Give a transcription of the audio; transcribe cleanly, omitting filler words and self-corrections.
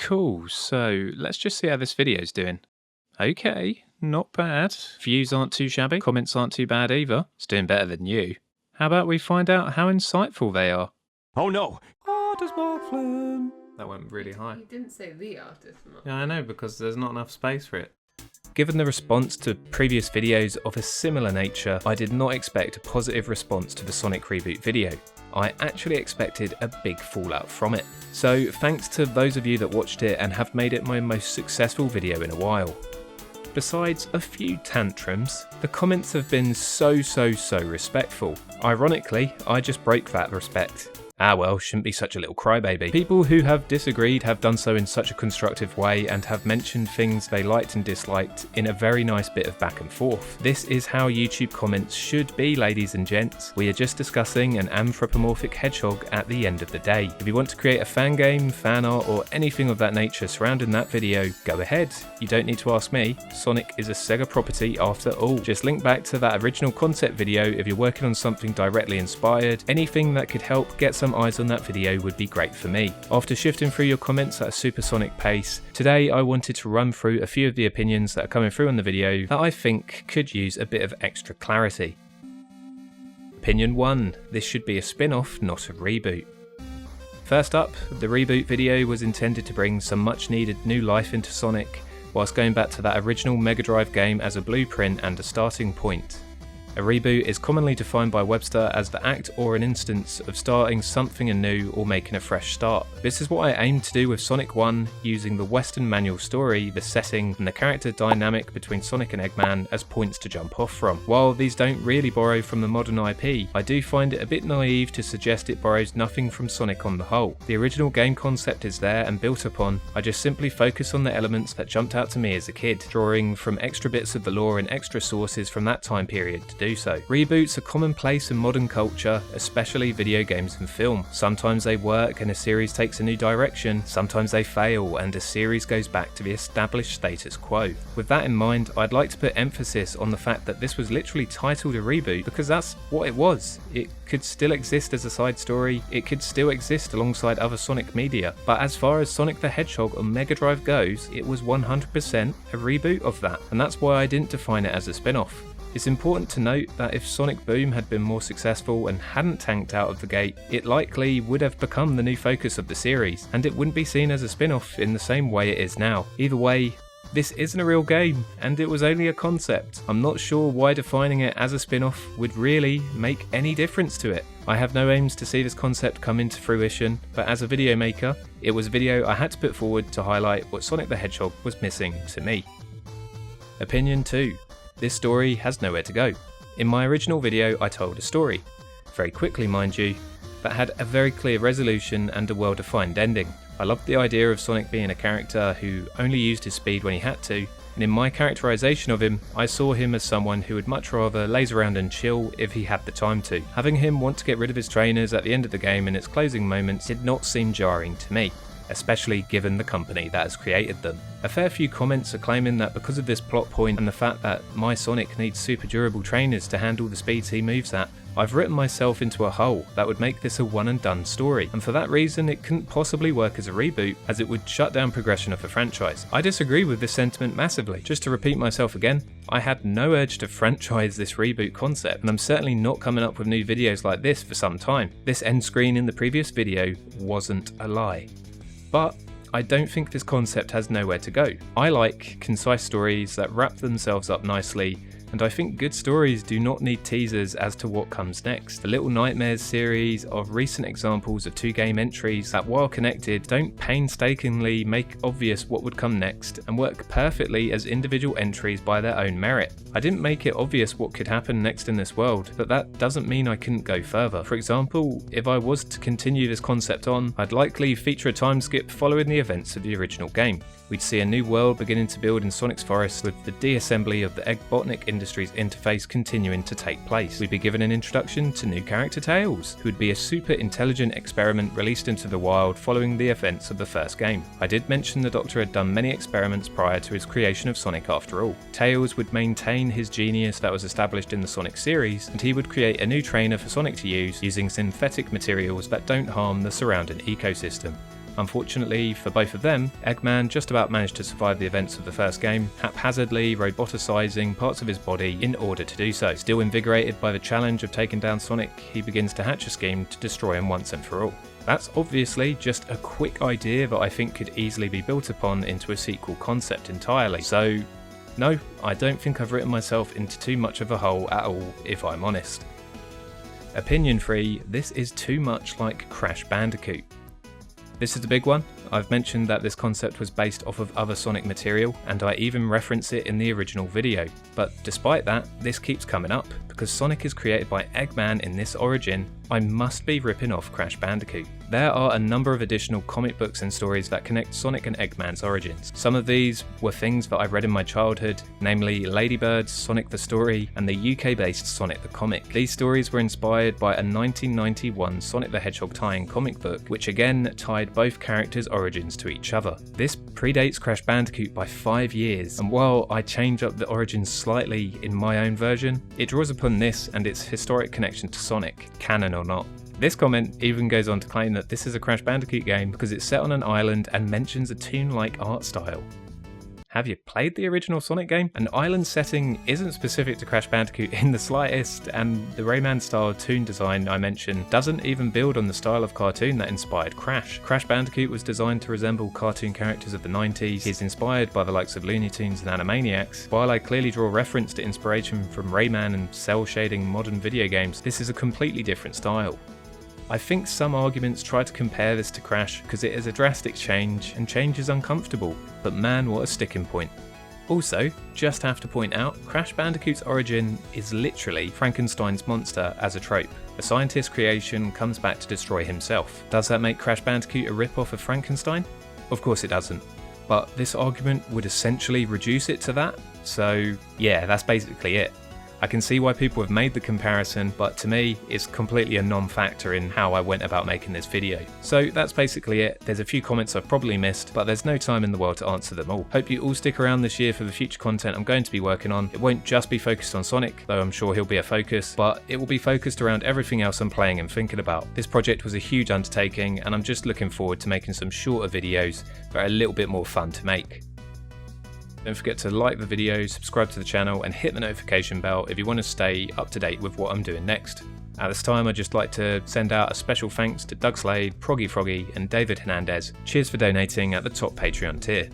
Cool, so let's just see how this video's doing. Okay, not bad. Views aren't too shabby, comments aren't too bad either. It's doing better than you. How about we find out how insightful they are? Oh no! Artist mark, Flynn. That went really high. You didn't say the artist mark. Yeah, I know, because there's not enough space for it. Given the response to previous videos of a similar nature, I did not expect a positive response to the Sonic Reboot video. I actually expected a big fallout from it. So thanks to those of you that watched it and have made it my most successful video in a while. Besides a few tantrums, the comments have been so respectful. Ironically, I just broke that respect. Ah well, shouldn't be such a little crybaby. People who have disagreed have done so in such a constructive way and have mentioned things they liked and disliked in a very nice bit of back and forth. This is how YouTube comments should be, ladies and gents. We are just discussing an anthropomorphic hedgehog at the end of the day. If you want to create a fan game, fan art or anything of that nature surrounding that video, go ahead. You don't need to ask me. Sonic is a Sega property after all. Just link back to that original concept video if you're working on something directly inspired. Anything that could help get some eyes on that video would be great for me. After shifting through your comments at a supersonic pace, today I wanted to run through a few of the opinions that are coming through on the video that I think could use a bit of extra clarity. Opinion 1. This should be a spin-off, not a reboot. First up, the reboot video was intended to bring some much needed new life into Sonic, whilst going back to that original Mega Drive game as a blueprint and a starting point. A reboot is commonly defined by Webster as the act or an instance of starting something anew or making a fresh start. This is what I aimed to do with Sonic 1, using the Western manual story, the setting, and the character dynamic between Sonic and Eggman as points to jump off from. While these don't really borrow from the modern IP, I do find it a bit naive to suggest it borrows nothing from Sonic on the whole. The original game concept is there and built upon. I just simply focus on the elements that jumped out to me as a kid, drawing from extra bits of the lore and extra sources from that time period to do so. Reboots are commonplace in modern culture, especially video games and film. Sometimes they work and a series takes a new direction, sometimes they fail and a series goes back to the established status quo. With that in mind, I'd like to put emphasis on the fact that this was literally titled a reboot because that's what it was. It could still exist as a side story, it could still exist alongside other Sonic media, but as far as Sonic the Hedgehog on Mega Drive goes, it was 100% a reboot of that, and that's why I didn't define it as a spin-off. It's important to note that if Sonic Boom had been more successful and hadn't tanked out of the gate, it likely would have become the new focus of the series, and it wouldn't be seen as a spin-off in the same way it is now. Either way, this isn't a real game, and it was only a concept. I'm not sure why defining it as a spin-off would really make any difference to it. I have no aims to see this concept come into fruition, but as a video maker, it was a video I had to put forward to highlight what Sonic the Hedgehog was missing to me. Opinion 2. This story has nowhere to go. In my original video I told a story, very quickly mind you, that had a very clear resolution and a well-defined ending. I loved the idea of Sonic being a character who only used his speed when he had to, and in my characterization of him, I saw him as someone who would much rather laze around and chill if he had the time to. Having him want to get rid of his trainers at the end of the game in its closing moments did not seem jarring to me, especially given the company that has created them. A fair few comments are claiming that because of this plot point and the fact that my Sonic needs super durable trainers to handle the speeds he moves at, I've written myself into a hole that would make this a one and done story, and for that reason it couldn't possibly work as a reboot, as it would shut down progression of the franchise. I disagree with this sentiment massively. Just to repeat myself again, I had no urge to franchise this reboot concept, and I'm certainly not coming up with new videos like this for some time. This end screen in the previous video wasn't a lie. But I don't think this concept has nowhere to go. I like concise stories that wrap themselves up nicely, and I think good stories do not need teasers as to what comes next. The Little Nightmares series of recent examples of two game entries that, while connected, don't painstakingly make obvious what would come next and work perfectly as individual entries by their own merit. I didn't make it obvious what could happen next in this world, but that doesn't mean I couldn't go further. For example, if I was to continue this concept on, I'd likely feature a time skip following the events of the original game. We'd see a new world beginning to build in Sonic's Forest, with the de-assembly of the Eggbotnik Industries interface continuing to take place. We'd be given an introduction to new character Tails, who would be a super intelligent experiment released into the wild following the events of the first game. I did mention the Doctor had done many experiments prior to his creation of Sonic after all. Tails would maintain his genius that was established in the Sonic series, and he would create a new trainer for Sonic to use using synthetic materials that don't harm the surrounding ecosystem. Unfortunately for both of them, Eggman just about managed to survive the events of the first game, haphazardly roboticizing parts of his body in order to do so. Still invigorated by the challenge of taking down Sonic, he begins to hatch a scheme to destroy him once and for all. That's obviously just a quick idea that I think could easily be built upon into a sequel concept entirely, so no, I don't think I've written myself into too much of a hole at all, if I'm honest. Opinion 3, this is too much like Crash Bandicoot. This is the big one. I've mentioned that this concept was based off of other Sonic material, and I even reference it in the original video, but despite that, this keeps coming up, because Sonic is created by Eggman in this origin, I must be ripping off Crash Bandicoot. There are a number of additional comic books and stories that connect Sonic and Eggman's origins. Some of these were things that I read in my childhood, namely Ladybird's Sonic the Story and the UK-based Sonic the Comic. These stories were inspired by a 1991 Sonic the Hedgehog tie-in comic book, which again tied both characters' origins to each other. This predates Crash Bandicoot by 5 years, and while I change up the origins slightly in my own version, it draws upon this and its historic connection to Sonic, canon or not. This comment even goes on to claim that this is a Crash Bandicoot game because it's set on an island and mentions a toon-like art style. Have you played the original Sonic game? An island setting isn't specific to Crash Bandicoot in the slightest, and the Rayman style toon design I mentioned doesn't even build on the style of cartoon that inspired Crash. Crash Bandicoot was designed to resemble cartoon characters of the 90s, he's inspired by the likes of Looney Tunes and Animaniacs. While I clearly draw reference to inspiration from Rayman and cell shading modern video games, this is a completely different style. I think some arguments try to compare this to Crash because it is a drastic change and change is uncomfortable, but man, what a sticking point. Also, just have to point out, Crash Bandicoot's origin is literally Frankenstein's monster as a trope. A scientist's creation comes back to destroy himself. Does that make Crash Bandicoot a rip-off of Frankenstein? Of course it doesn't. But this argument would essentially reduce it to that, so yeah, that's basically it. I can see why people have made the comparison, but to me, it's completely a non-factor in how I went about making this video. So that's basically it. There's a few comments I've probably missed, but there's no time in the world to answer them all. Hope you all stick around this year for the future content I'm going to be working on. It won't just be focused on Sonic, though I'm sure he'll be a focus, but it will be focused around everything else I'm playing and thinking about. This project was a huge undertaking, and I'm just looking forward to making some shorter videos that are a little bit more fun to make. Don't forget to like the video, subscribe to the channel and hit the notification bell if you want to stay up to date with what I'm doing next. At this time I'd just like to send out a special thanks to Doug Slade, Proggy Froggy and David Hernandez. Cheers for donating at the top Patreon tier.